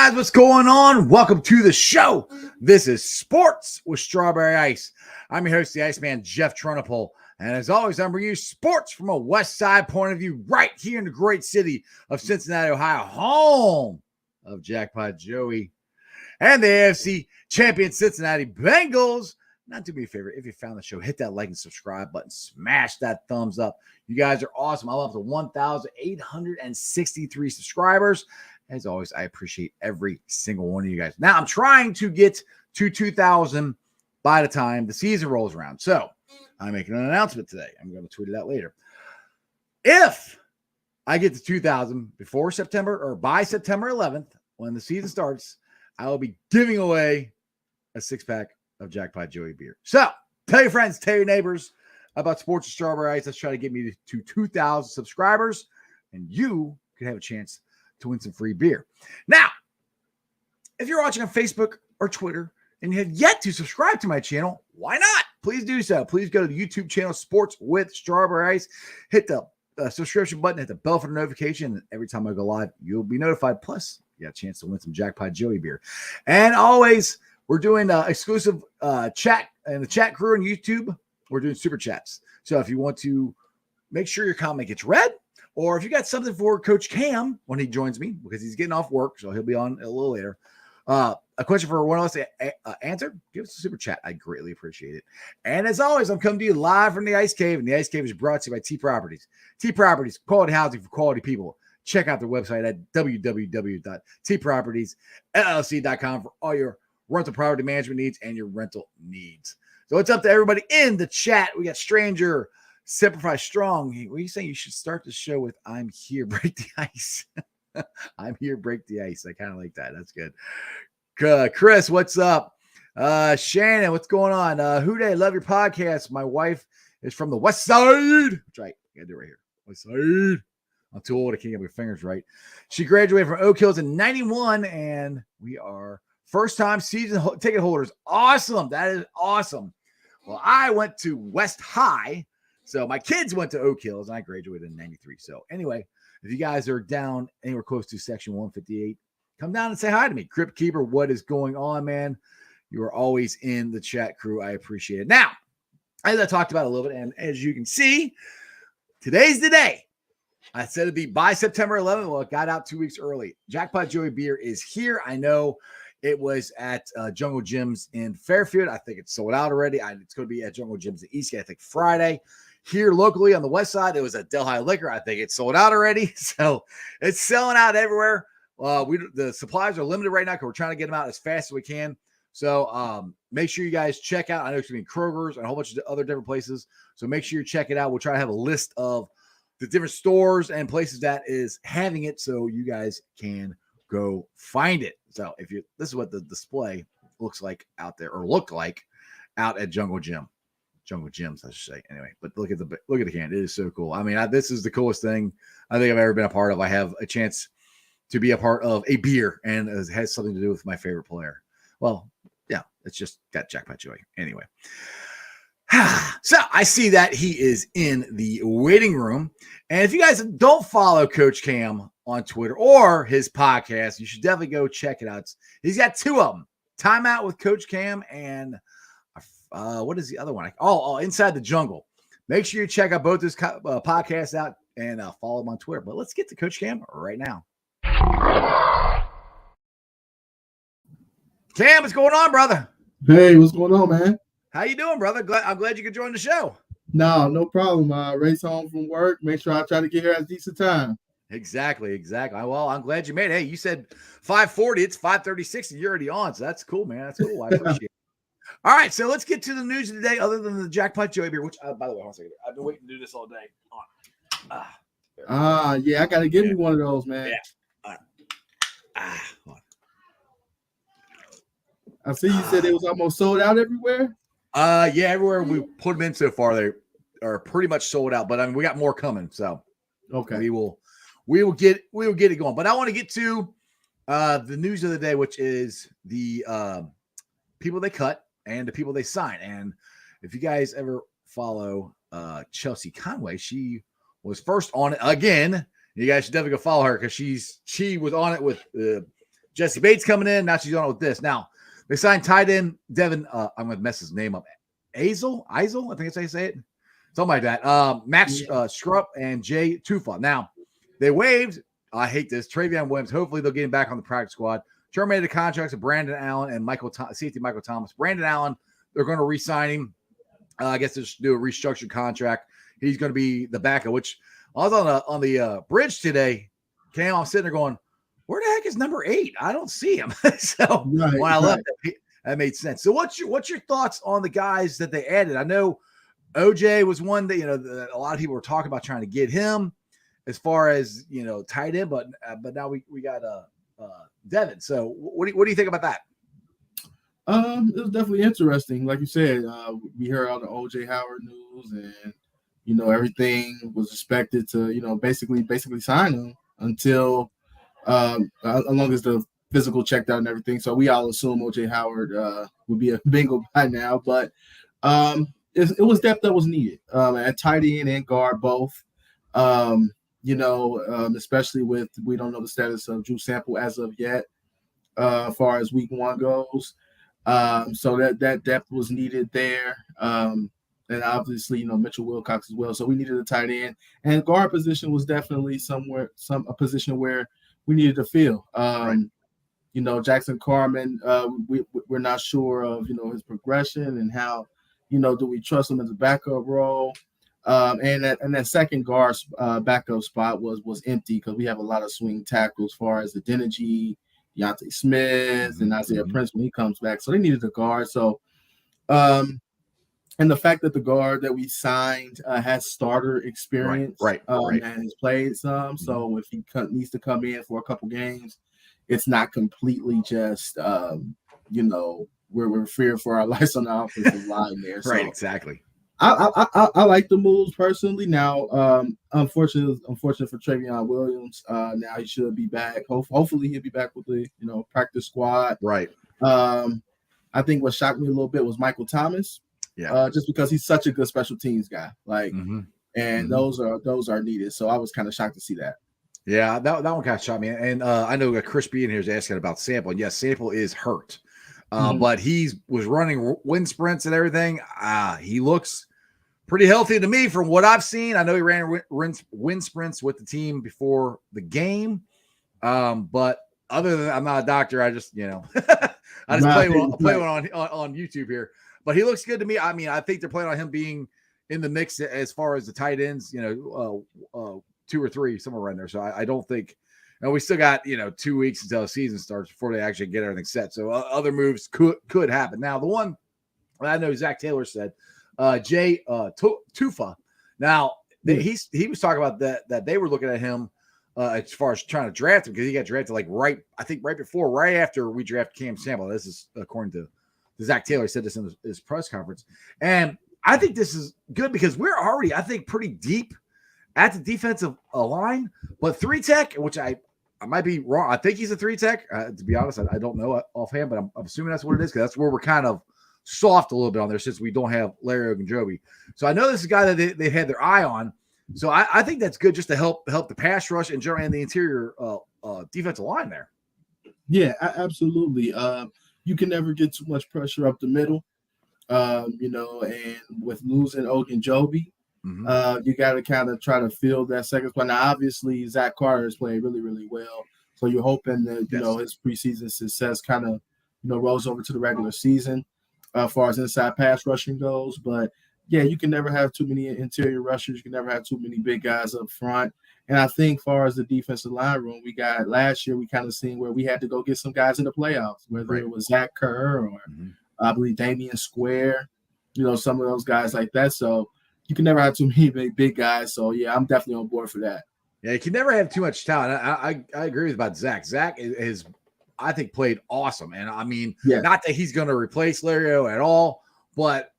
guys, what's going on? Welcome to the show. This is Sports with Strawberry Ice. I'm your host, the Iceman, Jeff Trunapole. And as always, I'm bringing you sports from a West Side point of view right here in the great city of Cincinnati, Ohio, home of Jackpot Joey and the AFC champion Cincinnati Bengals. Not do me a favor, if you found the show, hit that like and subscribe button, smash that thumbs up. You guys are awesome. I'm up to 1,863 subscribers. As always, I appreciate every single one of you guys. Now, I'm trying to get to 2,000 by the time the season rolls around. So, I'm making an announcement today. I'm going to tweet it out later. If I get to 2,000 before September or by September 11th, when the season starts, I will be giving away a six-pack of Jackpot Joey beer. So, tell your friends, tell your neighbors about Sports with Strawberry Ice. Let's try to get me to 2,000 subscribers, and you can have a chance to win some free beer. Now, if you're watching on Facebook or Twitter and you have yet to subscribe to my channel, why not? Please do so. Please go to the YouTube channel, Sports with Strawberry Ice. Hit the subscription button, hit the bell for the notification, and every time I go live, you'll be notified. Plus, you got a chance to win some Jackpot Joey beer. And always, we're doing exclusive chat and the chat crew on YouTube. We're doing super chats. So if you want to make sure your comment gets read, or if you got something for Coach Cam when he joins me, because he's getting off work, so he'll be on a little later. A question for one of us to answer, give us a super chat. I greatly appreciate it. And as always, I'm coming to you live from the Ice Cave, and the Ice Cave is brought to you by T Properties. T Properties, quality housing for quality people. Check out their website at www.tpropertiesllc.com for all your rental property management needs and your rental needs. So it's up to everybody in the chat. We got Stranger, Simplify Strong. What are you saying? You should start the show with "I'm here, break the ice." I'm here, break the ice. I kind of like that. That's good. Chris, what's up? Shannon, what's going on? Houday, love your podcast. My wife is from the West Side. That's right. I gotta do it right here. West Side. I'm too old. I can't get my fingers right. She graduated from Oak Hills in 91, and we are first-time season ticket holders. Awesome. That is awesome. Well, I went to West High, so my kids went to Oak Hills, and I graduated in 93. So anyway, if you guys are down anywhere close to Section 158, come down and say hi to me. Crypt Keeper, what is going on, man? You are always in the chat crew. I appreciate it. Now, as I talked about a little bit, and as you can see, today's the day. I said it'd be by September 11th. Well, it got out 2 weeks early. Jackpot Joey beer is here. I know it was at Jungle Gyms in Fairfield. I think it's sold out already. It's going to be at Jungle Gyms in Eastgate, I think Friday. Here locally on the west side, it was at Delhi Liquor. I think it's sold out already. So it's selling out everywhere. The supplies are limited right now because we're trying to get them out as fast as we can. So make sure you guys check out. I know it's going to be Kroger's and a whole bunch of other different places. So make sure you check it out. We'll try to have a list of the different stores and places that is having it so you guys can go find it. So this is what the display looks like out there, or looked like out at Jungle Gyms, I should say. Anyway, but look at the can. It is so cool. I mean, this is the coolest thing I think I've ever been a part of. I have a chance to be a part of a beer, and it has something to do with my favorite player. Well, yeah, it's just got Jackpot Joey. Anyway. So I see that he is in the waiting room. And if you guys don't follow Coach Cam on Twitter or his podcast, you should definitely go check it out. He's got two of them. Time Out with Coach Cam and what is the other one? Inside the Jungle. Make sure you check out both his podcasts out and follow him on Twitter. But let's get to Coach Cam right now. Cam, what's going on, brother? Hey, what's going on, man? How you doing, brother? I'm glad you could join the show. No problem. Race home from work. Make sure I try to get here at a decent time. Exactly. Well, I'm glad you made it. Hey, you said 5:40. It's 5:36, and you're already on. So that's cool, man. That's cool. I appreciate it. All right, so let's get to the news of the day, other than the Jackpot Joey beer, which, by the way, hold on a second. I've been waiting to do this all day. Yeah, I got to give me one of those, man. Yeah. Hold on. I see you said it was almost sold out everywhere. Yeah, everywhere we put them in so far, they are pretty much sold out. But I mean, we got more coming, so okay, we will get it going. But I want to get to the news of the day, which is the people they cut and the people they sign. And if you guys ever follow Chelsea Conway, she was first on it again. You guys should definitely go follow her because she was on it with Jesse Bates coming in. Now she's on with this. Now, they signed tight end Devin. I'm going to mess his name up. Azel, I think that's how you say it. Something like that. Max Schrupp and Jay Tufa. Now, they waived, I hate this, Travion Williams. Hopefully, they'll get him back on the practice squad. Terminated the contracts of Brandon Allen and safety Michael Thomas. Brandon Allen, they're going to re-sign him. I guess they'll do a restructured contract. He's going to be the backup, which I was on the bridge today. Cam, I'm sitting there going, where the heck is number 8? I don't see him. So when I left, that made sense. So what's your thoughts on the guys that they added? I know OJ was one that a lot of people were talking about trying to get him as far as tight end, but now we got Devin. So what do you think about that? It was definitely interesting. Like you said, we heard all the OJ Howard news, and everything was expected to basically sign him until as long as the physical checked out and everything. So we all assume OJ Howard would be a Bengal by now, but it was depth that was needed at tight end and guard both. Especially with we don't know the status of Drew Sample as of yet, as far as week 1 goes. So that depth was needed there. And obviously, Mitchell Wilcox as well. So we needed a tight end, and guard position was definitely a position where we needed to fill. Right. Jackson Carman, we're not sure of, his progression and how, do we trust him as a backup role? And that second guard backup spot was empty because we have a lot of swing tackles as far as Adeniji, Deontay Smith, and Isaiah Prince when he comes back. So they needed a guard. So, and the fact that the guard that we signed has starter experience, right. And has played some. So if he needs to come in for a couple games, it's not completely just, we're fearing for our lives on the offensive line there. So Right, exactly. I like the moves personally. Now, unfortunately for Travion Williams, now he should be back. Hopefully he'll be back with the practice squad. Right. I think what shocked me a little bit was Michael Thomas. Yeah. Just because he's such a good special teams guy, and those are needed. So I was kind of shocked to see that. Yeah, that one kind of shocked me. And I know Chris B in here is asking about Sample. And yes, Sample is hurt, but he was running wind sprints and everything. He looks pretty healthy to me from what I've seen. I know he ran wind sprints with the team before the game, but other than I'm not a doctor, I just I just play one on YouTube here. But he looks good to me. I mean, I think they're planning on him being in the mix as far as the tight ends, 2 or 3, somewhere around there. So I don't think, we still got, 2 weeks until the season starts before they actually get everything set. So other moves could happen. Now, the one I know Zach Taylor said, Jay Tufa. Now, he was talking about that they were looking at him as far as trying to draft him because he got drafted right after we drafted Cam Sample. This is according to Zach Taylor said this in his press conference. And I think this is good because we're already, I think, pretty deep at the defensive line. But 3-tech, which I might be wrong. I think he's a 3-tech. To be honest, I don't know offhand, but I'm assuming that's what it is because that's where we're kind of soft a little bit on there since we don't have Larry Ogunjobi. So I know this is a guy that they had their eye on. So I think that's good just to help the pass rush and the interior defensive line there. Yeah, absolutely. You can never get too much pressure up the middle, and with losing Ogunjobi, you got to kind of try to fill that second spot. Now, obviously, Zach Carter is playing really, really well. So you're hoping that, his preseason success kind of, rolls over to the regular season as far as inside pass rushing goes. But, yeah, you can never have too many interior rushers. You can never have too many big guys up front. And I think as far as the defensive line room, we got last year, we kind of seen where we had to go get some guys in the playoffs, whether it was Zach Kerr or I believe Damian Square, some of those guys like that. So you can never have too many big guys. So, yeah, I'm definitely on board for that. Yeah, you can never have too much talent. I agree with about Zach. Zach is I think, played awesome. And, I mean, not that he's going to replace Lario at all, but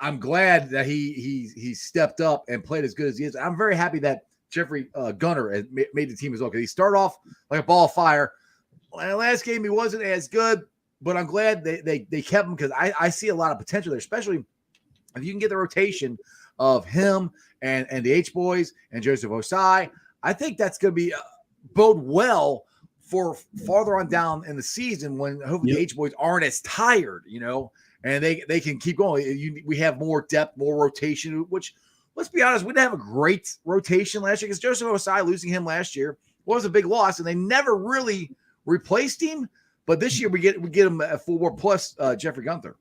I'm glad that he stepped up and played as good as he is. I'm very happy that Jeffrey Gunner has made the team as well because he started off like a ball of fire. Last game he wasn't as good, but I'm glad they kept him because I see a lot of potential there, especially if you can get the rotation of him and the H-Boys and Joseph Osai. I think that's going to be bode well for farther on down in the season when hopefully the H boys aren't as tired, and they can keep going. We have more depth, more rotation, which, let's be honest, we didn't have a great rotation last year because Joseph Osai, losing him last year, was a big loss, and they never really replaced him. But this year we get him at full board plus Jeffrey Gunther.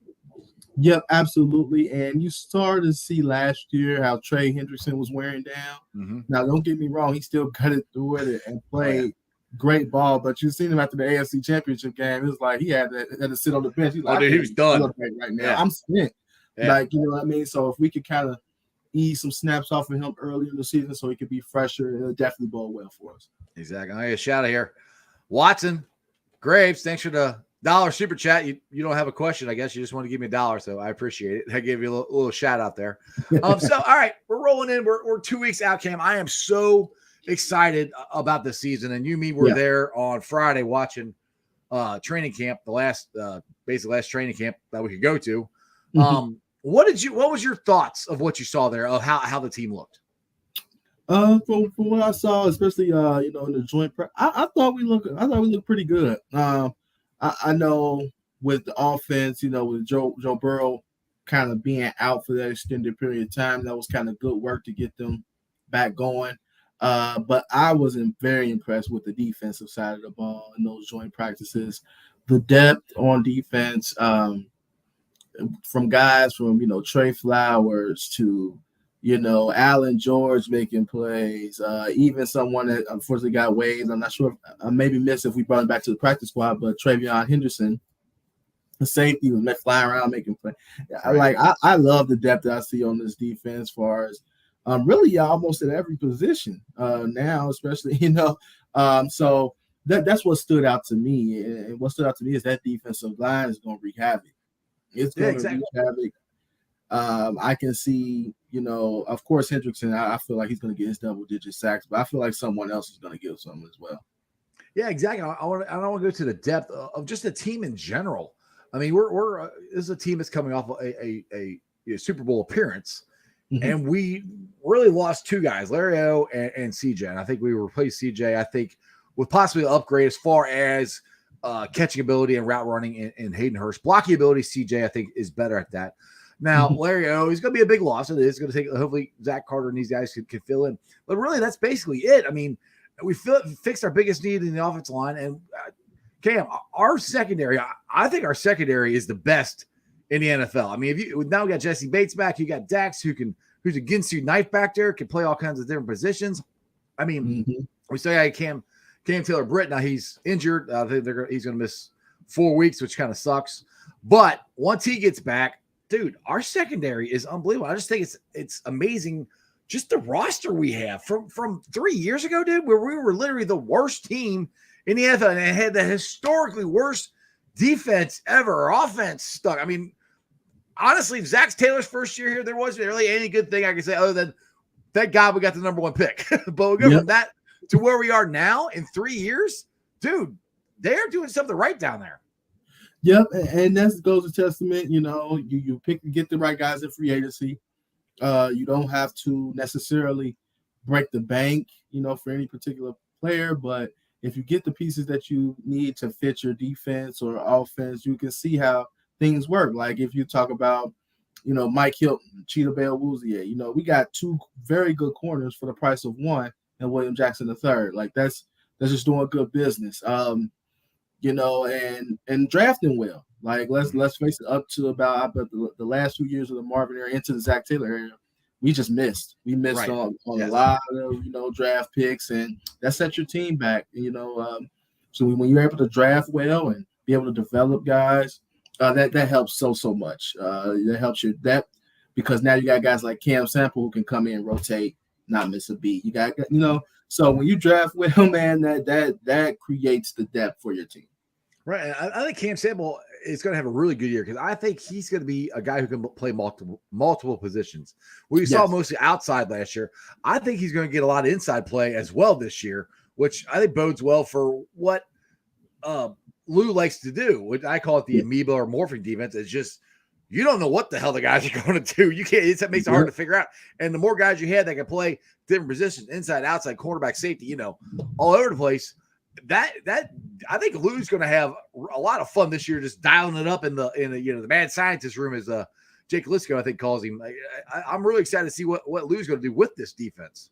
Yep, absolutely. And you started to see last year how Trey Hendrickson was wearing down. Mm-hmm. Now, don't get me wrong, he still cut it through it and played great ball. But you've seen him after the AFC Championship game. It was like he had to sit on the bench. He's like, he was done right now. I'm spent. Like, you know what I mean? So if we could kind of ease some snaps off of him early in the season so he could be fresher, it'll definitely bode well for us. Exactly. I get a shout out here. Watson Graves, thanks for the $1 super chat. You don't have a question, I guess. You just want to give me $1, so I appreciate it. I gave you a little shout out there. So, all right, we're rolling in. We're 2 weeks out, Cam. I am so excited about this season, and you and me were there on Friday watching training camp, the last training camp that we could go to. What was your thoughts of what you saw there, of how the team looked? From what I saw, especially in the joint prep, I thought we looked pretty good. I know with the offense, with Joe Burrow kind of being out for that extended period of time, that was kind of good work to get them back going. But I was very impressed with the defensive side of the ball in those joint practices. The depth on defense, from guys from Trey Flowers to Allen George making plays, even someone that unfortunately got waived. I'm not sure. I maybe missed if we brought him back to the practice squad, but Travion Henderson, the safety, was flying around making plays. I love the depth that I see on this defense, as far as really almost at every position now, especially So that's what stood out to me, and what stood out to me is that defensive line is going to wreak havoc. It's going to wreak havoc. I can see, of course, Hendrickson, I feel like he's going to get his double-digit sacks, but I feel like someone else is going to give some as well. Yeah, exactly. I don't want to go to the depth of just the team in general. I mean, we're this is a team that's coming off a Super Bowl appearance, and we really lost two guys, Larry O and CJ. And I think we replaced CJ, I think, with possibly an upgrade as far as catching ability and route running in Hayden Hurst. Blocking ability, CJ, I think, is better at that. Now, Larry O, he's going to be a big loss. It is going to take, hopefully, Zach Carter and these guys can fill in. But really, that's basically it. I mean, we fixed our biggest need in the offensive line. And, Cam, our secondary, I think our secondary is the best in the NFL. I mean, now we got Jesse Bates back. You got Dax, who's a Ginsu knife back there, can play all kinds of different positions. I mean, we still got Cam Taylor-Britt. Now he's injured. I think he's going to miss 4 weeks, which kind of sucks. But once he gets back, dude, our secondary is unbelievable. I just think it's amazing, just the roster we have from 3 years ago, dude, where we were literally the worst team in the NFL and had the historically worst defense ever. Our offense stuck. I mean, honestly, Zach Taylor's first year here, there wasn't really any good thing I could say other than thank God we got the number one pick. But we go from that to where we are now in 3 years, dude, they're doing something right down there. Yep, and that goes to testament, you get the right guys in free agency. You don't have to necessarily break the bank, for any particular player, but if you get the pieces that you need to fit your defense or offense, you can see how things work. Like if you talk about, Mike Hilton, Cheetah Bell Woozier, we got two very good corners for the price of one, and William Jackson III. Like that's just doing good business. And drafting well. Like let's face it, up to about the last 2 years of the Marvin era into the Zach Taylor era, we just missed. We missed on a lot of draft picks, and that set your team back. So when you're able to draft well and be able to develop guys, that helps so much. That helps your depth because now you got guys like Cam Sample who can come in, rotate, not miss a beat. You got So when you draft well, man, that creates the depth for your team. Right. I think Cam Sample is going to have a really good year because I think he's going to be a guy who can play multiple positions. We saw mostly outside last year. I think he's going to get a lot of inside play as well this year, which I think bodes well for what Lou likes to do. Which I call it the amoeba or morphing defense. It's just you don't know what the hell the guys are going to do. You can't. It makes it hard to figure out. And the more guys you have that can play different positions, inside, outside, cornerback, safety, all over the place. that I think Lou's going to have a lot of fun this year, just dialing it up in the the mad scientist room, as Jake Lisco I think calls him. I'm really excited to see what Lou's going to do with this defense.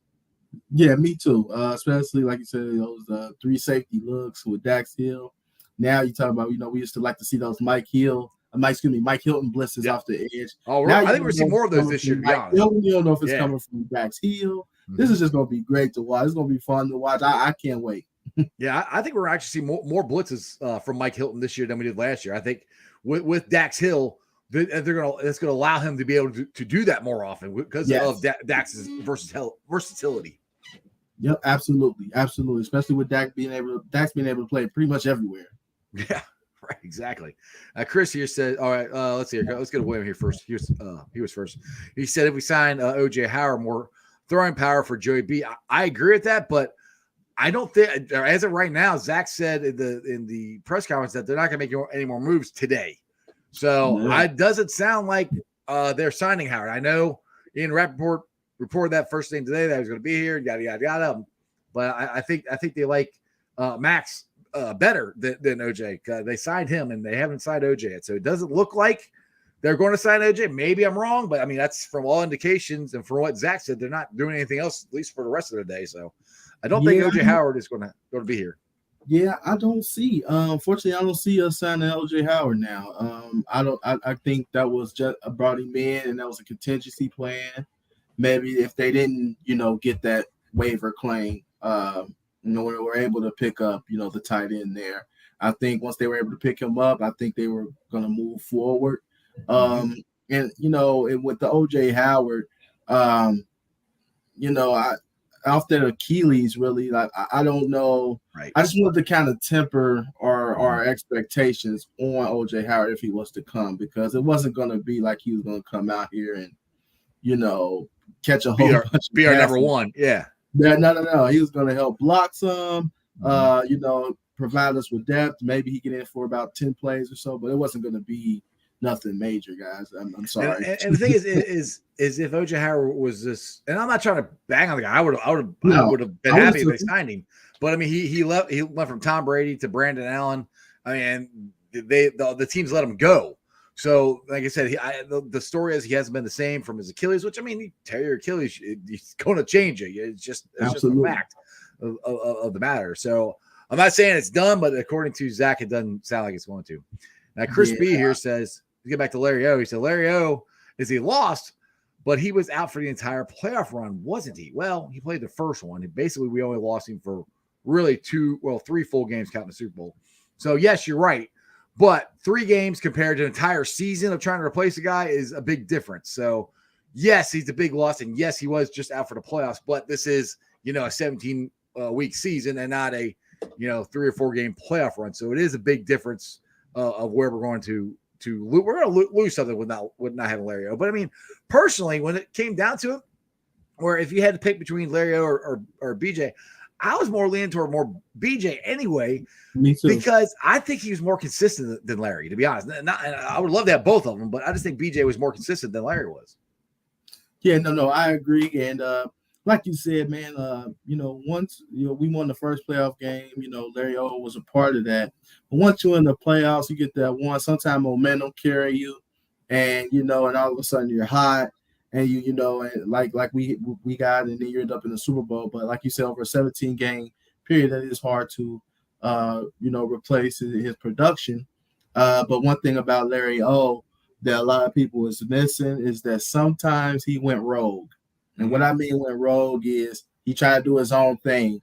Yeah, me too. Especially like you said, those 3 safety looks with Dax Hill. Now you talk about, we used to like to see those Mike Hilton blitzes off the edge. Oh, now I think we're seeing more of those this year, to be honest. You don't know if it's coming from Dax Hill. Mm-hmm. This is just going to be great to watch. It's going to be fun to watch. I can't wait. Yeah, I think we're actually seeing more blitzes from Mike Hilton this year than we did last year. I think with Dax Hill, it's going to allow him to be able to do that more often because of Dax's versatility. Yep, absolutely. Especially with Dax being able to play pretty much everywhere. Yeah, right, exactly. Chris here said, all right, let's see. Let's get William here first. He was first. He said if we sign OJ Howard, more throwing power for Joey B. I agree with that, but I don't think, as of right now, Zach said in the press conference that they're not going to make any more moves today. So it doesn't sound like they're signing Howard. I know Ian Rappaport reported that first thing today that he was going to be here, yada yada yada. But I think they like Max better than OJ. They signed him and they haven't signed OJ yet, so it doesn't look like they're going to sign OJ. Maybe I'm wrong, but I mean that's from all indications and from what Zach said, they're not doing anything else at least for the rest of the day. So I don't think OJ Howard is going to be here. Yeah, I don't see. Unfortunately, I don't see us signing OJ Howard now. I think that was just brought him in, and that was a contingency plan. Maybe if they didn't, get that waiver claim, we were able to pick up, the tight end there. I think once they were able to pick him up, I think they were going to move forward. And with the OJ Howard, off their Achilles, really, like I don't know. Right. I just wanted to kind of temper our expectations on OJ Howard if he was to come, because it wasn't going to be like he was going to come out here and, catch a whole bunch. Be our number one. Yeah. No. He was going to help block some, provide us with depth. Maybe he get in for about 10 plays or so, but it wasn't going to be nothing major, guys. I'm sorry. And the thing is if OJ Howard was this, and I'm not trying to bang on the guy, I would have been happy if they signed him. But I mean, he went from Tom Brady to Brandon Allen. I mean, the teams let him go. So, like I said, the story is he hasn't been the same from his Achilles. Which I mean, you tear your Achilles, it's going to change you. It's just a fact of the matter. So I'm not saying it's done, but according to Zach, it doesn't sound like it's going to. Now, Chris B here says, to get back to Larry O, he said, Larry O, he lost, but he was out for the entire playoff run, wasn't he? Well, he played the first one. And basically, we only lost him for really 3 full games counting the Super Bowl. So, yes, you're right. But 3 games compared to an entire season of trying to replace a guy is a big difference. So, yes, he's a big loss. And, yes, he was just out for the playoffs. But this is, a 17-week season and not a, 3 or 4 game playoff run. So, it is a big difference of where we're going to lose. We're going to lose something with not having Larry O. But I mean, personally, when it came down to it, where if you had to pick between Larry O or BJ, I was more leaning toward more BJ anyway. Me too. Because I think he was more consistent than Larry, to be honest. And I would love to have both of them, but I just think BJ was more consistent than Larry was. Yeah, no, I agree. And like you said, man, once we won the first playoff game, Larry O was a part of that. But once you're in the playoffs, you get that one. Sometimes momentum carry you, and and all of a sudden you're hot, and and like we got, and then you end up in the Super Bowl. But like you said, over a 17 game period, that is hard to replace his production. But one thing about Larry O that a lot of people is missing is that sometimes he went rogue. And what I mean went rogue is he tried to do his own thing,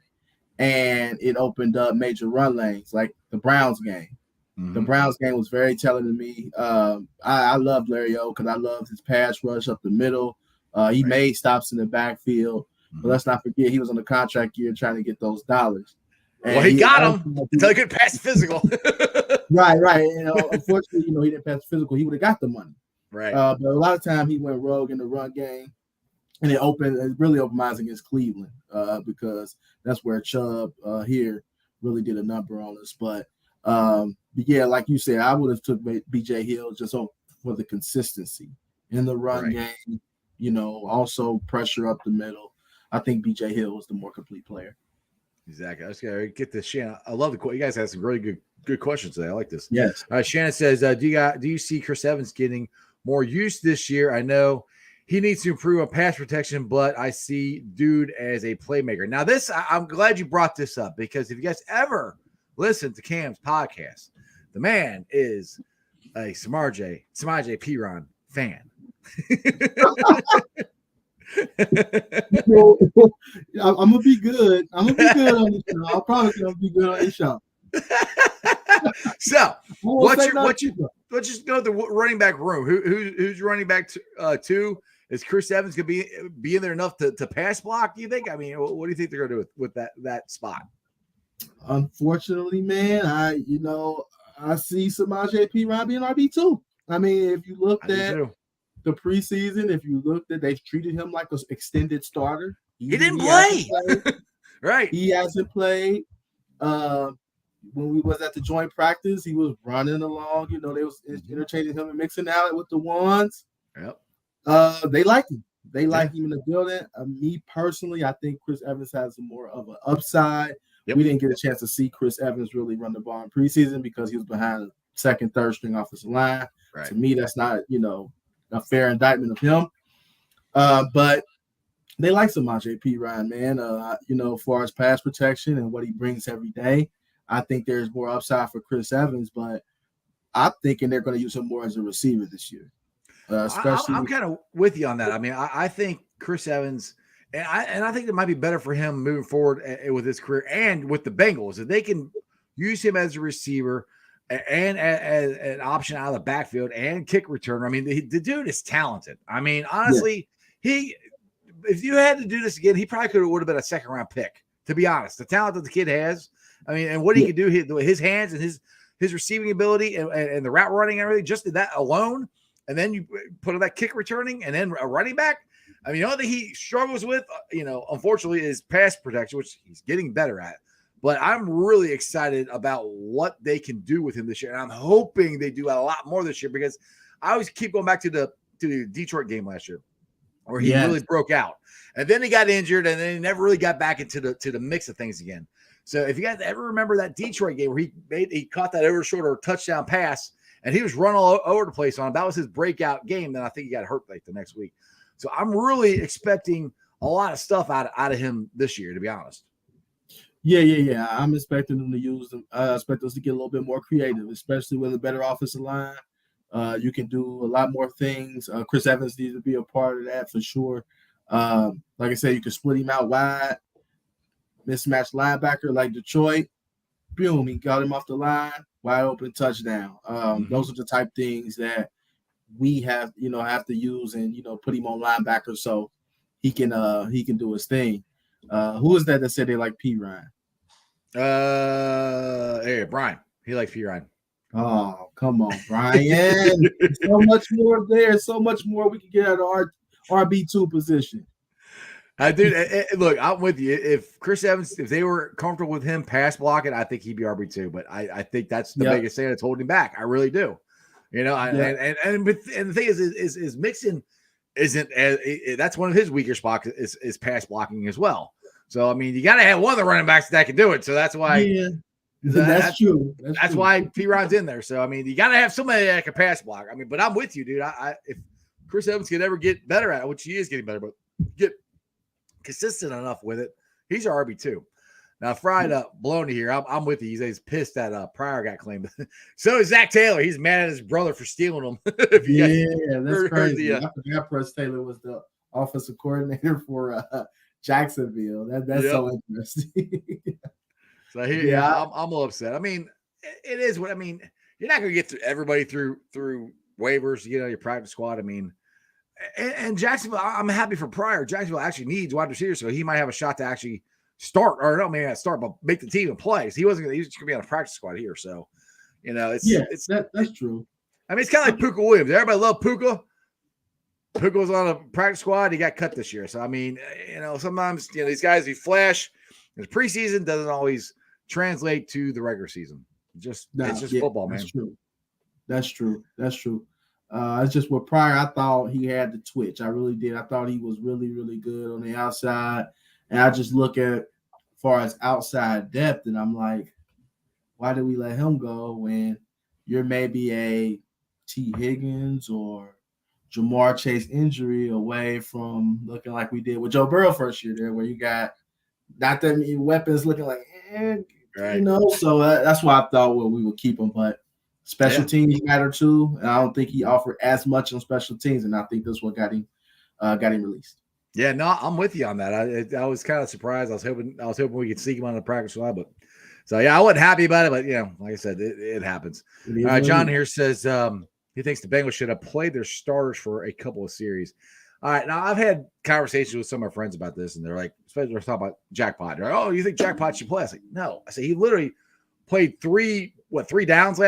and it opened up major run lanes, like the Browns game. Mm-hmm. The Browns game was very telling to me. I love Larry O because I love his pass rush up the middle. He made stops in the backfield, but let's not forget he was on the contract year trying to get those dollars. And well, he got him until he could pass physical. Right. Unfortunately, he didn't pass physical. He would have got the money. Right. But a lot of time he went rogue in the run game. And it really opened my eyes against Cleveland because that's where Chubb here really did a number on us. But yeah, like you said, I would have took BJ Hill just for the consistency in the run game. Also pressure up the middle. I think BJ Hill was the more complete player. Exactly. I just gotta get this, Shannon. I love the quote. You guys have some really good questions today. I like this. Yes. Shannon says, do you see Chris Evans getting more use this year? I know he needs to improve on pass protection, but I see dude as a playmaker. Now, I'm glad you brought this up, because if you guys ever listen to Cam's podcast, the man is a Samaje Piran fan. I'm gonna be good. I'm gonna be good on this show. I promise you, I'm gonna be good on this show. So, let's just go to the running back room. Who's running back two? Is Chris Evans gonna be in there enough to pass block? Do you think? I mean, what do you think they're gonna do with that spot? Unfortunately, man, I see Samaje Piran being RB2. I mean, if you looked at the preseason, if you looked at, they've treated him like an extended starter. He didn't play. Right. He hasn't played. When we was at the joint practice, he was running along. They was interchanging him and mixing out with the ones. Yep. They like him. They like him in the building. Me personally, I think Chris Evans has more of an upside. Yep. We didn't get a chance to see Chris Evans really run the ball in preseason because he was behind the second, third string offensive line. Right. To me, that's not, a fair indictment of him. But they like Samaje Piran, man. As far as pass protection and what he brings every day, I think there's more upside for Chris Evans, but I'm thinking they're going to use him more as a receiver this year. Especially, I'm kind of with you on that. I mean, I think Chris Evans, and I think it might be better for him moving forward with his career and with the Bengals, if they can use him as a receiver and as an option out of the backfield and kick returner. I mean, the dude is talented. I mean, honestly, if you had to do this again, he probably would have been a second round pick, to be honest. The talent that the kid has, I mean, and what he can do, his hands and his receiving ability and the route running and everything, just did that alone. And then you put on that kick returning and then a running back. I mean, the only thing he struggles with, unfortunately, is pass protection, which he's getting better at. But I'm really excited about what they can do with him this year. And I'm hoping they do a lot more this year, because I always keep going back to the Detroit game last year where he really broke out. And then he got injured, and then he never really got back into the mix of things again. So if you guys ever remember that Detroit game where he caught that over shoulder touchdown pass, and he was running all over the place on it, that was his breakout game. Then I think he got hurt like the next week. So I'm really expecting a lot of stuff out of him this year, to be honest. Yeah. I'm expecting them to use them. I expect us to get a little bit more creative, especially with a better offensive line. You can do a lot more things. Chris Evans needs to be a part of that for sure. Like I said, you can split him out wide, mismatch linebacker like Detroit. Boom, he got him off the line, wide open touchdown. Those are the type things that we have to use and put him on linebacker so he can do his thing. Who is that said they like P. Ryan? Hey, Brian. He likes P. Ryan. Oh, come on, Brian. So much more there. So much more we can get at our RB2 position. Dude, look, I'm with you. If Chris Evans, if they were comfortable with him pass blocking, I think he'd be RB2. But I think that's the biggest thing that's holding him back. I really do. And the thing is Mixon isn't that's one of his weaker spots is pass blocking as well. So I mean, you got to have one of the running backs that can do it. So that's why. Yeah. That's true. That's why P-Ron's in there. So I mean, you got to have somebody that can pass block. I mean, but I'm with you, dude. If Chris Evans can ever get better at it, which he is getting better, but get consistent enough with it, he's our RB2. Now, Fried Baloney here, I'm with you. He's pissed that Pryor got claimed. So is Zach Taylor. He's mad at his brother for stealing him. That's crazy. I forgot Press Taylor was the offensive coordinator for Jacksonville. That's so interesting. So here, I'm a little upset. I mean, it is what I mean. You're not going to get everybody through waivers, your practice squad. I mean, and Jacksonville, I'm happy for Pryor. Jacksonville actually needs wide receivers, so he might have a shot to actually start, or no, maybe not start, but make the team and play. So he was just going to be on a practice squad here. So, that's true. I mean, it's kind of like Puka Williams. Everybody loved Puka. Puka was on a practice squad. He got cut this year. So, I mean, sometimes, these guys, who flash in the preseason doesn't always translate to the regular season. It's just football, man. That's true. It's just with Pryor, I thought he had the twitch. I really did. I thought he was really, really good on the outside. And I just look at far as outside depth, and I'm like, why did we let him go when you're maybe a T. Higgins or Jamar Chase injury away from looking like we did with Joe Burrow first year there, where you got not that many weapons looking like, right. So that's why I thought we would keep him. But special teams matter too, and I don't think he offered as much on special teams, and I think that's what got him released. Yeah, no, I'm with you on that. I was kind of surprised. I was hoping we could sneak him on the practice squad, but so yeah, I wasn't happy about it. But like I said, it happens. John here says he thinks the Bengals should have played their starters for a couple of series. All right, now I've had conversations with some of my friends about this, and they're like, especially they're talking about Jackpot. They're like, "Oh, you think Jackpot should play?" I was like, "No." I said he literally played three downs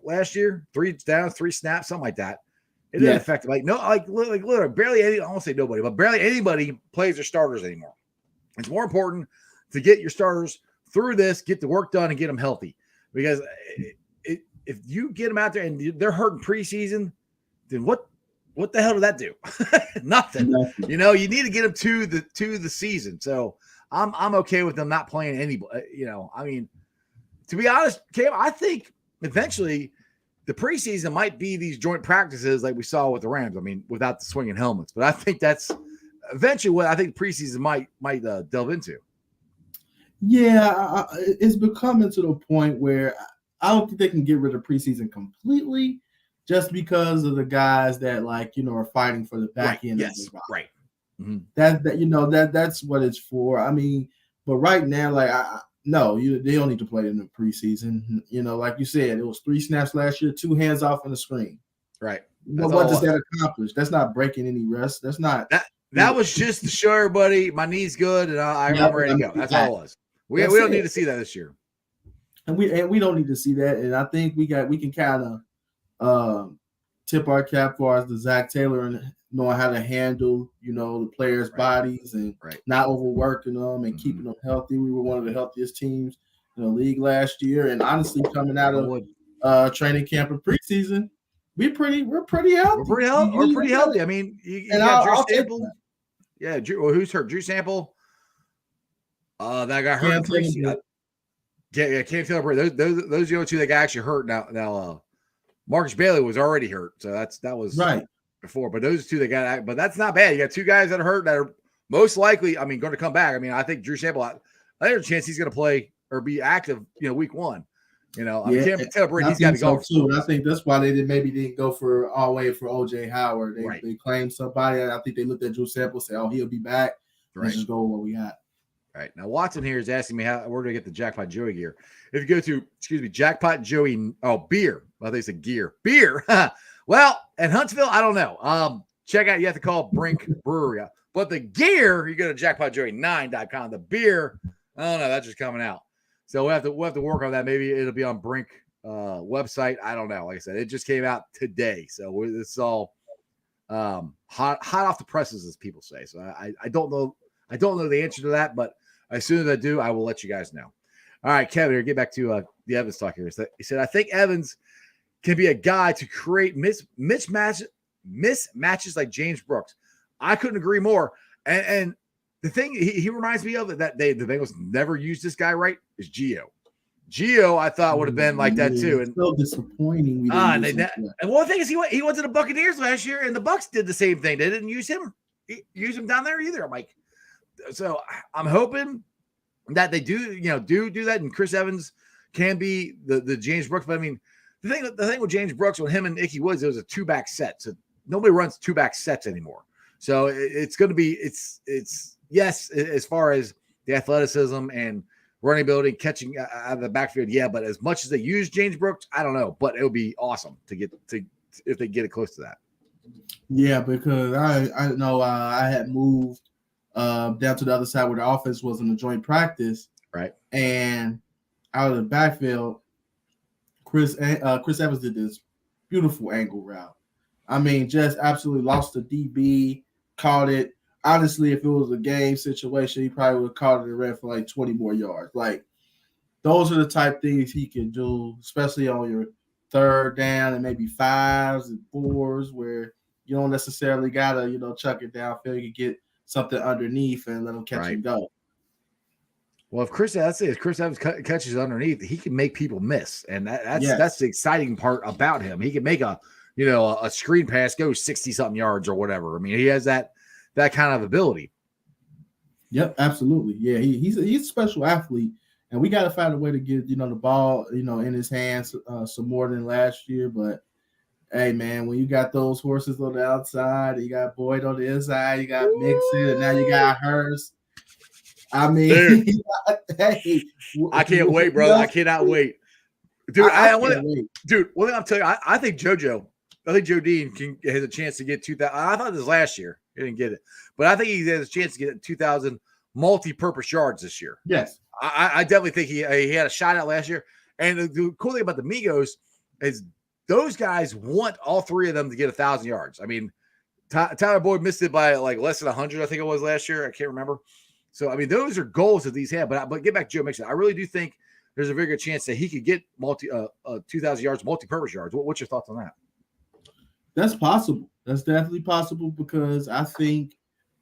last year, 3 downs, 3 snaps, something like that. It didn't affect him. Literally, barely any. I won't say nobody, but barely anybody plays their starters anymore. It's more important to get your starters through this, get the work done, and get them healthy. Because if you get them out there and they're hurting preseason, then what the hell did that do? Nothing. You need to get them to the season. So I'm okay with them not playing anybody. I mean, to be honest, Cam, I think eventually the preseason might be these joint practices like we saw with the Rams. I mean, without the swinging helmets, but I think that's eventually what I think preseason might delve into. Yeah, it's becoming to the point where I don't think they can get rid of preseason completely, just because of the guys that are fighting for the back end. Yes, right. Mm-hmm. That's what it's for. I mean, but right now, they don't need to play in the preseason. Like you said, it was 3 snaps last year, 2 hands off on the screen. Right. What does that accomplish? That's not breaking any rest. That's not. That was just to show everybody my knee's good and I'm ready to go. That's all it was. We don't need to see that this year. And we don't need to see that. And I think we can kind of tip our cap for as the Zach Taylor and knowing how to handle, the players' bodies and not overworking them and keeping them healthy. We were one of the healthiest teams in the league last year. And honestly, coming out of training camp and preseason, we're pretty healthy. We're pretty healthy. I mean, you got Drew Sample. Yeah, who's hurt? Drew Sample. That got hurt in preseason. Yeah, Cam Taylor. Those are the 2 that got actually hurt. Now, Marcus Bailey was already hurt, so that was right before. But those 2 that got, but that's not bad. You got 2 guys that are hurt that are most likely, going to come back. I mean, I think Drew Sample. I think there's a chance he's going to play or be active, week 1. Cam Taylor, he's got to go too. And I think that's why they didn't go for all way for OJ Howard. They claimed somebody. I think they looked at Drew Sample, say, "Oh, he'll be back. Let's just go with what we got." Right. Now, Watson here is asking me where do I get the Jackpot Joey gear? If you go to, Jackpot Joey, beer. Well, they said gear. Beer. Well, at Huntsville, I don't know. Check out, you have to call Brink Brewery. But the gear, you go to jackpotjoey9.com. The beer, I don't know, that's just coming out. So we'll have to work on that. Maybe it'll be on Brink website. I don't know. Like I said, it just came out today. So it's all hot off the presses, as people say. So I don't know. I don't know the answer to that, but as soon as I do, I will let you guys know. All right, Kevin, here, get back to the Evans talk here. He said, I think Evans can be a guy to create mismatches like James Brooks. I couldn't agree more. And the thing he reminds me of that the Bengals never used this guy right is Gio. Gio, I thought would have been like that too. And so disappointing. And one thing is he went to the Buccaneers last year, and the Bucs did the same thing. They didn't use him down there either. I'm like, so I'm hoping that they do that, and Chris Evans can be the James Brooks. But I mean, the thing with James Brooks, with him and Ickey Woods, it was a 2-back set. So nobody runs 2-back sets anymore. So it's going to be yes, as far as the athleticism and running ability, catching out of the backfield, yeah. But as much as they use James Brooks, I don't know. But it would be awesome if they get it close to that. Yeah, because I know I had moved down to the other side where the offense was in a joint practice, right? And out of the backfield, Chris Evans did this beautiful angle route. I mean, just absolutely lost the DB, caught it. Honestly, if it was a game situation, he probably would have caught it and ran for like 20 more yards. Like, those are the type things he can do, especially on your 3rd down and maybe 5s and 4s, where you don't necessarily gotta chuck it downfield. You can get something underneath and let them catch and go. Well, if Chris Evans catches underneath, he can make people miss, and that's the exciting part about him. He can make a screen pass go 60-something yards or whatever. I mean, he has that kind of ability. Yep, absolutely. Yeah, he's a special athlete, and we got to find a way to get the ball in his hands some more than last year. But hey, man, when you got those horses on the outside, you got Boyd on the inside, you got Mixon, and now you got Hurst. I mean, hey, I can't wait, bro. I cannot wait, dude. I want to, dude. One thing I'm telling you, I think Joe Dean has a chance to get 2,000. I thought this last year, he didn't get it, but I think he has a chance to get 2,000 multi-purpose yards this year. Yes, I definitely think he had a shot at last year. And the cool thing about the Migos is those guys want all three of them to get 1,000 yards. I mean, Tyler Boyd missed it by like less than 100, I think it was last year. I can't remember. So, I mean, those are goals that these have. But get back to Joe Mixon. I really do think there's a very good chance that he could get 2,000 yards, multi-purpose yards. What's your thoughts on that? That's possible. That's definitely possible because I think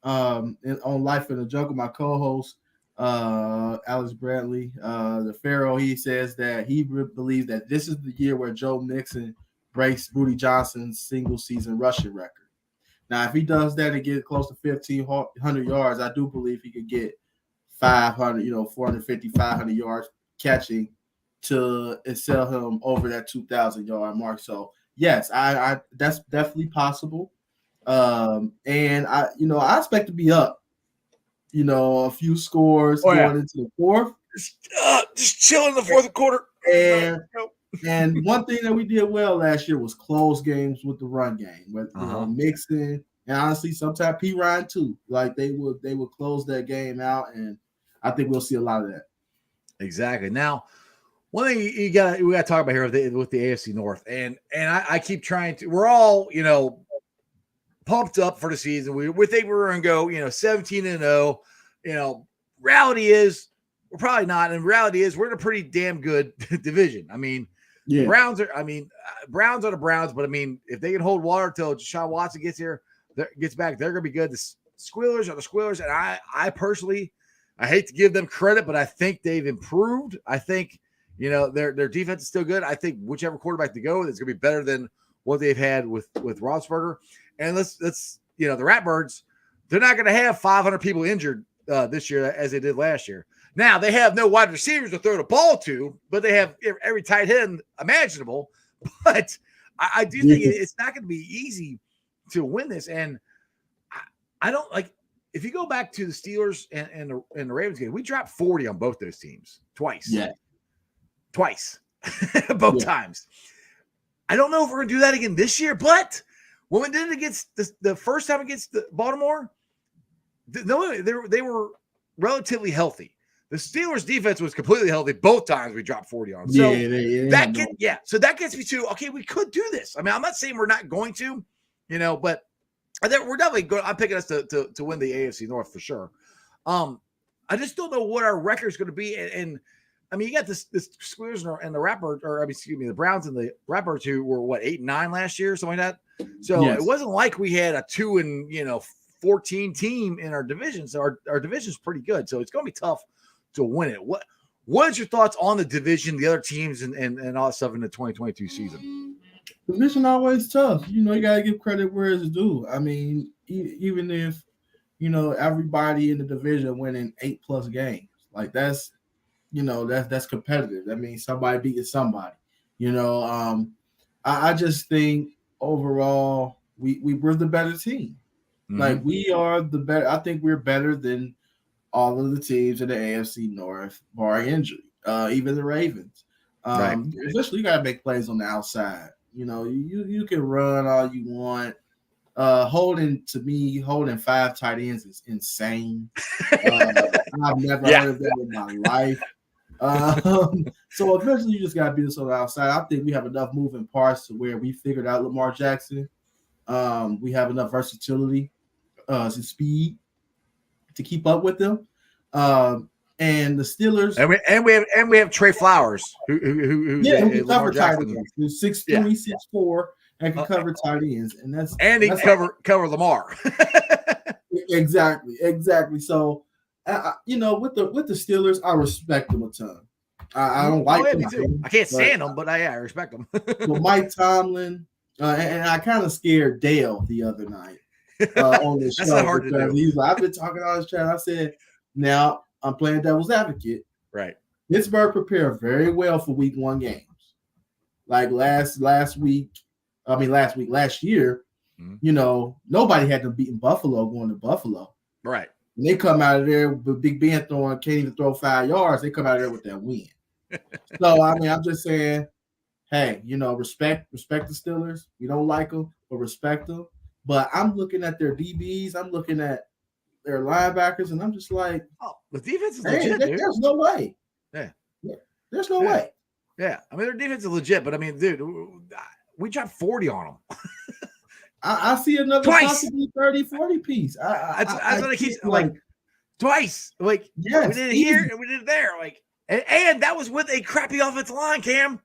on Life in the Jungle, my co-host, Alex Bradley, the Pharaoh, he says that he believes that this is the year where Joe Mixon breaks Rudy Johnson's single-season rushing record. Now, if he does that and get close to 1,500 yards, I do believe he could get 500, 450, 500 yards catching to sell him over that 2,000-yard mark. So, yes, I that's definitely possible. And I expect to be up, a few scores going into the fourth. Just chilling in the fourth quarter. And one thing that we did well last year was close games with the run game, with Mixon and honestly sometimes P. Ryan too. Like they would close that game out, and I think we'll see a lot of that. Exactly. Now, one thing we got to talk about here with the AFC North, and I keep trying to. We're all pumped up for the season. We think we're going to go 17-0. Reality is we're probably not, and reality is we're in a pretty damn good division. I mean. Yeah. Browns are the Browns, but I mean, if they can hold water until Deshaun Watson gets back, they're going to be good. The Squealers are the Squealers, and I personally, I hate to give them credit, but I think they've improved. I think, their defense is still good. I think whichever quarterback they go with is going to be better than what they've had with Roethlisberger. And let's the Ratbirds, they're not going to have 500 people injured this year as they did last year. Now, they have no wide receivers to throw the ball to, but they have every tight end imaginable. But I do think it's not going to be easy to win this. And I don't like – if you go back to the Steelers and the Ravens game, we dropped 40 on both those teams twice. Yeah. Twice. Both times. I don't know if we're going to do that again this year, but when we did it against the first time against Baltimore, they were relatively healthy. The Steelers' defense was completely healthy both times we dropped 40 on them. So so that gets me to, okay, we could do this. I mean, I'm not saying we're not going to, but we're definitely going. I'm picking us to win the AFC North for sure. I just don't know what our record is going to be. And I mean, you got this Squealers and the Ratbirds, the Browns and the Ratbirds who were 8-9 last year, something like that. So It wasn't like we had a 2-14 team in our division. So our division is pretty good. So it's going to be tough to win it. What is your thoughts on the division, the other teams, and all that stuff in the 2022 season? Division always tough. You got to give credit where it's due. I mean, even if everybody in the division winning 8+ games, like that's competitive. That means somebody beating somebody. I just think overall we're the better team. Mm-hmm. Like we are the better. I think we're better than all of the teams in the AFC North, barring injury, even the Ravens. Right. Especially, you got to make plays on the outside. You can run all you want. Holding 5 tight ends is insane. I've never heard of that in my life. So eventually, you just got to beat us on the outside. I think we have enough moving parts to where we figured out Lamar Jackson. We have enough versatility, and speed to keep up with them, and the Steelers, and we have Trey Flowers, who can cover tight ends, who's 6'3", 6'4", and can cover tight ends, and he can cover Lamar. Exactly. So with the Steelers, I respect them a ton. I don't like them. Me too. I can't stand them, but I respect them. But Mike Tomlin, and I kind of scared Dale the other night on the show. That's not hard to do. He's like, I've been talking all this chat. I said, now I'm playing devil's advocate. Right. Pittsburgh prepared very well for week 1 games. Like last year, nobody had them beating Buffalo going to Buffalo. Right. And they come out of there with Big Ben can't even throw 5 yards. They come out of there with that win. So, I'm just saying, hey, respect the Steelers. We don't like them, but respect them. But I'm looking at their DBs. I'm looking at their linebackers, and I'm just like, oh, the defense is legit, dude. There's no way. Yeah. There's no way. Yeah. Their defense is legit, but dude, we dropped 40 on them. I see another possibly 30, 40 piece. That's what I keep like twice. Like, yes, we did it here and we did it there. Like, and that was with a crappy offensive line, Cam.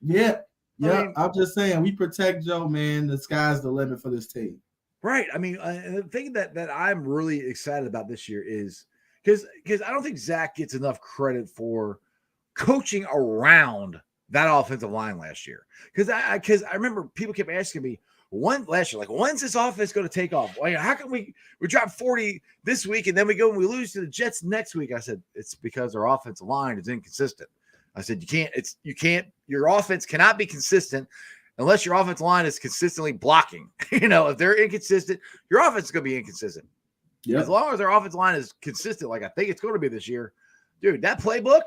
Yeah. Yeah. I'm just saying, we protect Joe, man. The sky's the limit for this team. Right. The thing that I'm really excited about this year is because I don't think Zach gets enough credit for coaching around that offensive line last year. Because I remember people kept asking me last year, like, when's this offense going to take off? Like, how can we drop 40 this week and then we go and we lose to the Jets next week? I said, it's because our offensive line is inconsistent. I said, your offense cannot be consistent unless your offensive line is consistently blocking. If they're inconsistent, your offense is going to be inconsistent. Yep. As long as their offensive line is consistent, like I think it's going to be this year, dude, that playbook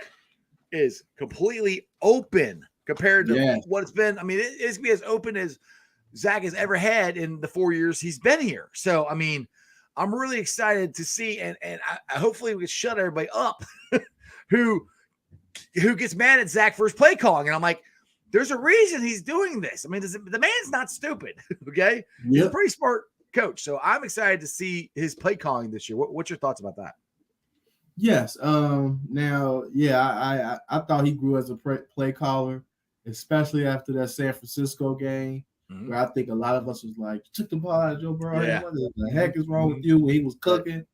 is completely open compared to what it's been. It's be as open as Zach has ever had in the 4 years he's been here. So, I'm really excited to see, and I hopefully we can shut everybody up who gets mad at Zach for his play calling. And I'm like, there's a reason he's doing this. The man's not stupid. Okay. Yep. He's a pretty smart coach. So I'm excited to see his play calling this year. What's your thoughts about that? Yes. Now, I thought he grew as a play caller, especially after that San Francisco game, where I think a lot of us was like, took the ball out of Joe Burrow. Yeah. What the heck is wrong with you when he was cooking?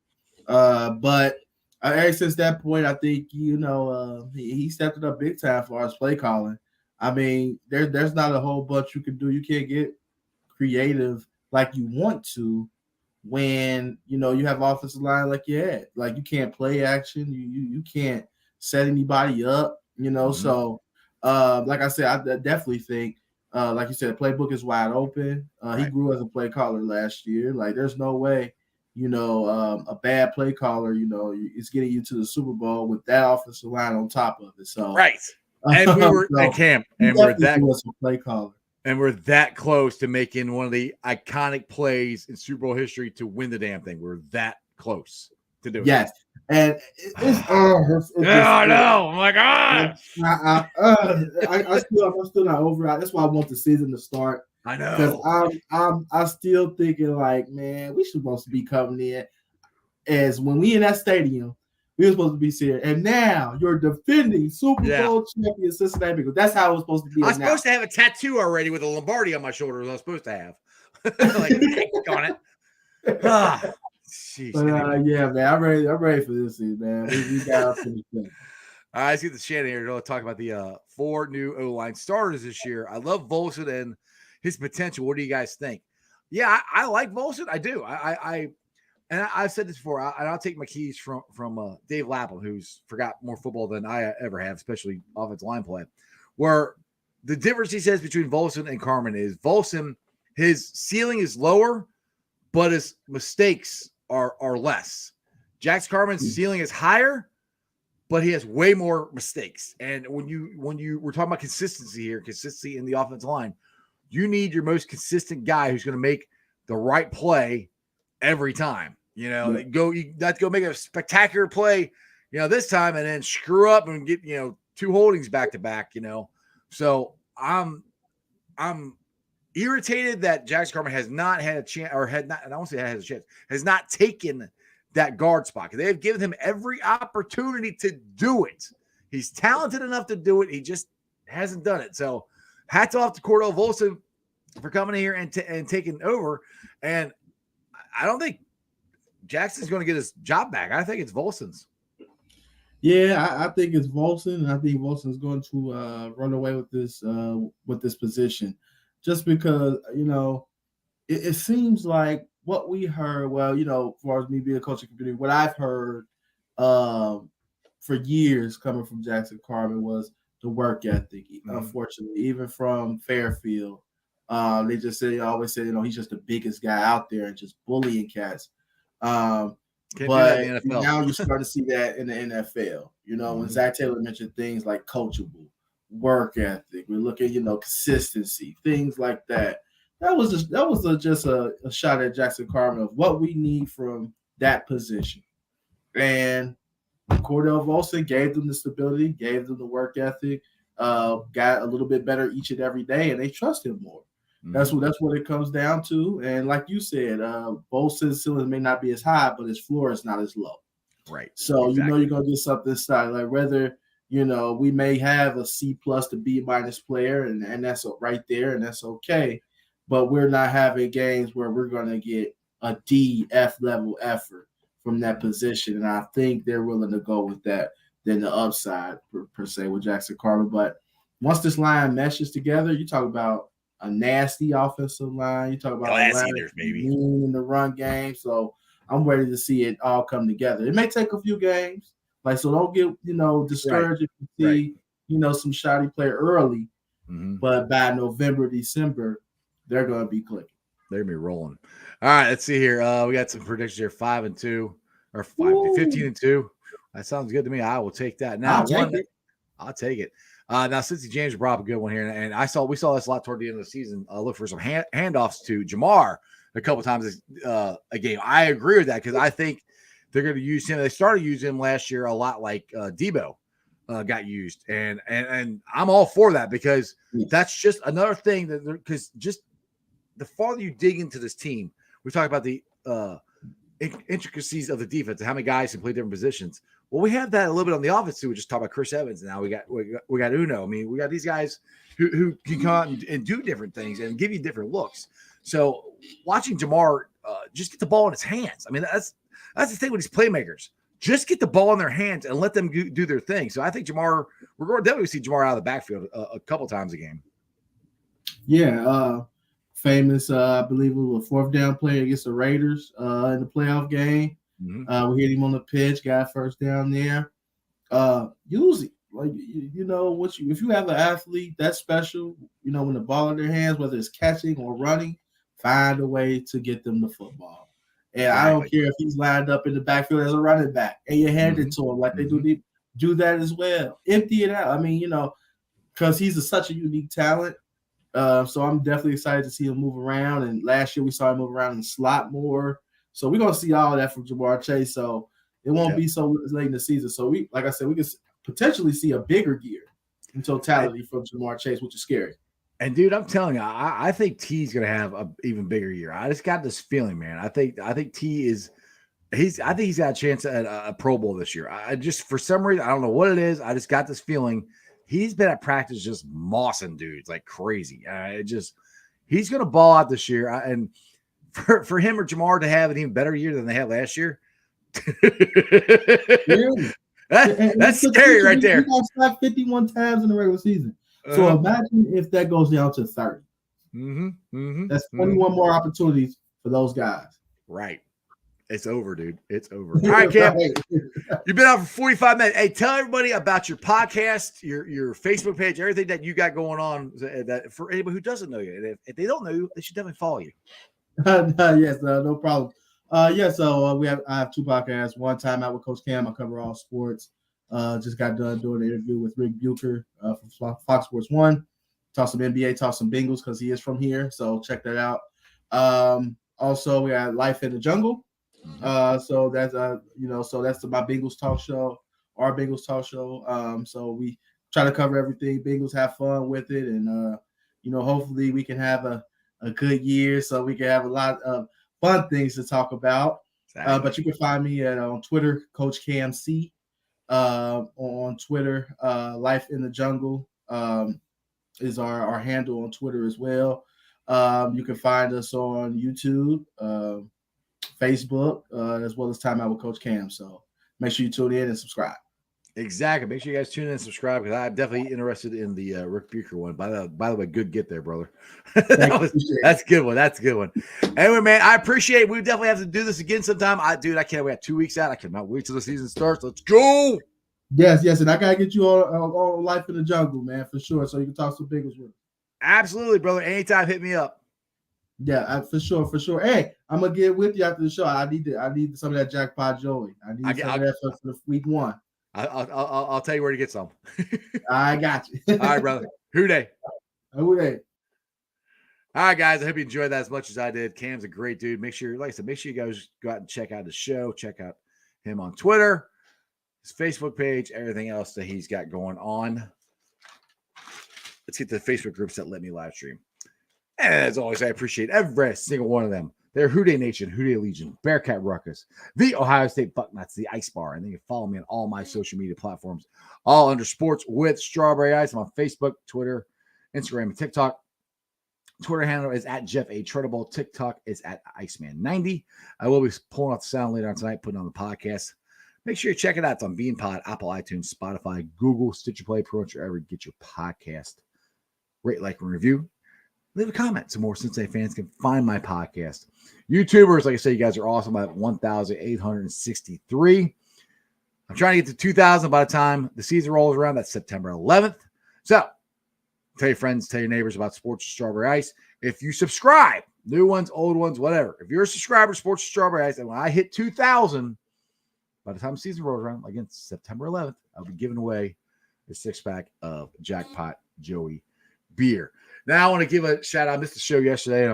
But ever since that point, I think, he stepped it up big time for us play calling. There's not a whole bunch you can do. You can't get creative like you want to when, you have offensive line like you had. Like, you can't play action. You can't set anybody up, So, like I said, I definitely think, like you said, the playbook is wide open. He grew as a play caller last year. Like, there's no way, a bad play caller, is getting you to the Super Bowl with that offensive line on top of it. So, right. And we were at camp, and we're that play caller. And we're that close to making one of the iconic plays in Super Bowl history to win the damn thing. We're that close to do it. Yes. And I know. Oh my God. I'm still not over it. That's why I want the season to start. I know. Because I'm still thinking, like, man, we supposed to be coming in as when we in that stadium. We were supposed to be serious, and now you're defending Super Bowl champion Cincinnati because that's how it was supposed to be. I was supposed to have a tattoo already with a Lombardi on my shoulders. I was supposed to have, like, on it. Geez, but man, I'm ready for this season, man. We got to finish that. I see the Shannon here to talk about the 4 new O-line starters this year. I love Volson and his potential. What do you guys think? Yeah, I like Volson. I do. And I've said this before. I'll take my keys from Dave Lapham, who's forgot more football than I ever have, especially offensive line play. Where the difference he says between Volson and Carmen is Volson, his ceiling is lower, but his mistakes are less. Jax Carmen's ceiling is higher, but he has way more mistakes. And when we're talking about consistency in the offensive line, you need your most consistent guy who's going to make the right play every time. You have to go make a spectacular play, this time, and then screw up and get, 2 holdings back to back, So I'm irritated that Jax Carmen has not had a chance, or I don't say has a chance, has not taken that guard spot. They have given him every opportunity to do it. He's talented enough to do it. He just hasn't done it. So hats off to Cordell Volson for coming here and taking over. And I don't think Jackson's going to get his job back. I think it's Volson's. Yeah, I think it's Volson. I think Volson's going to run away with this position, just because it seems like what we heard. Well, as far as me being a coaching community, what I've heard for years coming from Jackson Carmen was the work ethic. Unfortunately, even from Fairfield, they always say he's just the biggest guy out there and just bullying cats. Can't but do that in the NFL. Now you start to see that in the NFL. When Zach Taylor mentioned things like coachable, work ethic, we look at consistency, things like that. That was just a shot at Jackson Carmen of what we need from that position. And Cordell Volson gave them the stability, gave them the work ethic, got a little bit better each and every day, and they trust him more. That's what it comes down to. And like you said, Volson's ceiling may not be as high, but his floor is not as low. Right. So exactly. You're gonna get something started. Like whether we may have a C+ to B- player, and that's right there, and that's okay. But we're not having games where we're gonna get a D, F level effort from that position. And I think they're willing to go with that than the upside per se with Jackson Carmen. But once this line meshes together, you talk about a nasty offensive line. You talk about a line in the run game. So I'm ready to see it all come together. It may take a few games. So don't get, discouraged if you see, some shoddy play early. But by November, December, they're going to be clicking. They're going to be rolling. All right, let's see here. We got some predictions here, 5-2 or 15-2. That sounds good to me. I will take that. Now, I'll take it. Now, Cincy James brought up a good one here, and we saw this a lot toward the end of the season. Look for some handoffs to Jamar a couple times a game. I agree with that because I think they're going to use him. They started using him last year a lot, like Debo got used, and I'm all for that because that's just another thing because just the farther you dig into this team, we talk about the intricacies of the defense and how many guys can play different positions. Well, we have that a little bit on the offense too. We just talked about Chris Evans, and now we got Uno. I mean, we got these guys who can come out and do different things and give you different looks. So watching Jamar just get the ball in his hands. I mean, that's the thing with these playmakers. Just get the ball in their hands and let them do their thing. So I think Jamar, we're going to definitely see Jamar out of the backfield a couple times a game. Yeah, famous, I believe it was a fourth down play against the Raiders in the playoff game. We hit him on the pitch, got first down there. Use it. If you have an athlete that's special, when the ball in their hands, whether it's catching or running, find a way to get them the football. And exactly. I don't care if he's lined up in the backfield as a running back and you hand it to him like they do that as well. Empty it out. I mean, because he's such a unique talent. So I'm definitely excited to see him move around. And last year we saw him move around in the slot more. So we're going to see all of that from Jamar Chase. So it won't be so late in the season. So we can potentially see a bigger year in totality from Jamar Chase, which is scary. And dude, I'm telling you, I think T's going to have an even bigger year. I just got this feeling, man. I think T is he's got a chance at a Pro Bowl this year. I just, for some reason, I don't know what it is. I just got this feeling he's been at practice just mossing dudes like crazy. He's going to ball out this year. And for him or Jamar to have an even better year than they had last year, that's scary right there. He got slapped 51 times in the regular season. So imagine if that goes down to 30. That's 21 more opportunities for those guys. Right. It's over, dude. It's over. All right, Cam. You've been out for 45 minutes. Hey, tell everybody about your podcast, your Facebook page, everything that you got going on. That for anybody who doesn't know you, if they don't know you, they should definitely follow you. Yes, no problem. I have two podcasts. One Time Out with Coach Cam. I cover all sports. Just got done doing an interview with Rick Bucher from Fox Sports 1. Talk some NBA, talk some Bengals because he is from here. So check that out. Also, we got Life in the Jungle. So that's my Bengals talk show, our Bengals talk show. So we try to cover everything. Bengals, have fun with it, and hopefully we can have a good year so we can have a lot of fun things to talk about. Exactly. But you can find me on Twitter, Coach Cam C. On Twitter, Life in the Jungle is our handle on Twitter as well. You can find us on YouTube, Facebook, as well as Time Out with Coach Cam. So make sure you tune in and subscribe. Exactly. Make sure you guys tune in and subscribe because I'm definitely interested in the Rick Bucher one. By the way, good get there, brother. That's a good one. That's a good one. Anyway, man, I appreciate it. We definitely have to do this again sometime. I can't wait. 2 weeks out. I cannot wait till the season starts. Let's go. Yes, and I gotta get you all Life in the Jungle, man, for sure. So you can talk some Bengals with us. Absolutely, brother. Anytime, hit me up. Yeah, for sure. Hey, I'm gonna get with you after the show. I need some of that Jackpot Joey. I need some of that for the week 1. I'll tell you where to get some. I got you. All right, brother. Hooday. Hooday. All right, guys. I hope you enjoyed that as much as I did. Cam's a great dude. Make sure, like I said, make sure you guys go out and check out the show. Check out him on Twitter, his Facebook page, everything else that he's got going on. Let's get the Facebook groups that let me live stream. And as always, I appreciate every single one of them. They're Houday Nation, Houday Legion, Bearcat Ruckus, the Ohio State Bucknuts, the Ice Bar. And then you can follow me on all my social media platforms, all under Sports with Strawberry Ice. I'm on Facebook, Twitter, Instagram, and TikTok. Twitter handle is at Jeff A. Treadable. TikTok is at Iceman90. I will be pulling off the sound later on tonight, putting on the podcast. Make sure you check it out. It's on BeanPod, Apple, iTunes, Spotify, Google, Stitcher Play, pretty much wherever you get your podcast. Rate, like, and review. Leave a comment so more Cincinnati fans can find my podcast. YouTubers, like I said, you guys are awesome. I'm at 1,863. I'm trying to get to 2,000 by the time the season rolls around. That's September 11th. So tell your friends, tell your neighbors about Sports with Strawberry Ice. If you subscribe, new ones, old ones, whatever. If you're a subscriber to Sports with Strawberry Ice, and when I hit 2,000, by the time the season rolls around, again, September 11th, I'll be giving away a 6-pack of Jackpot Joey beer. Now, I want to give a shout out. I missed the show yesterday.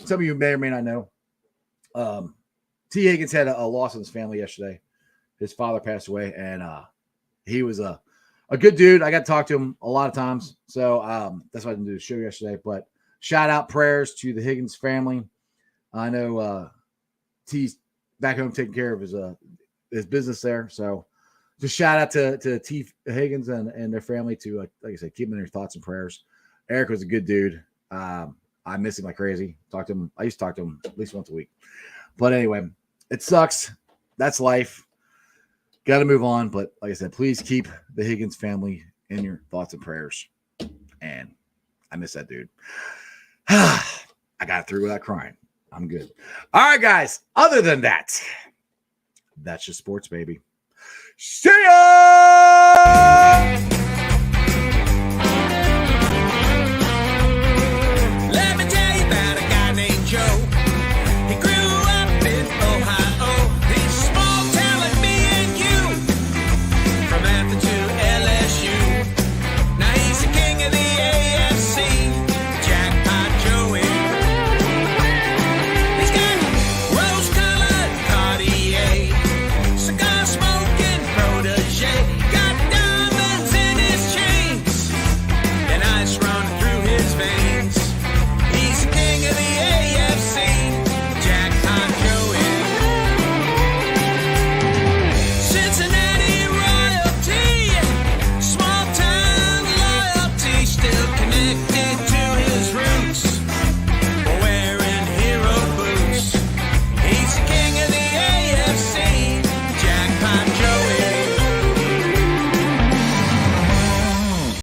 Some of you may or may not know. T. Higgins had a loss in his family yesterday. His father passed away, and he was a good dude. I got to talk to him a lot of times. So that's why I didn't do the show yesterday. But shout out, prayers to the Higgins family. I know T's back home taking care of his business there. So just shout out to T. Higgins and their family to, like I said, keep them in your thoughts and prayers. Eric was a good dude. I miss him like crazy. Talk to him. I used to talk to him at least once a week. But anyway, it sucks. That's life. Got to move on. But like I said, please keep the Higgins family in your thoughts and prayers. And I miss that dude. I got through without crying. I'm good. All right, guys. Other than that, that's just sports, baby. See ya!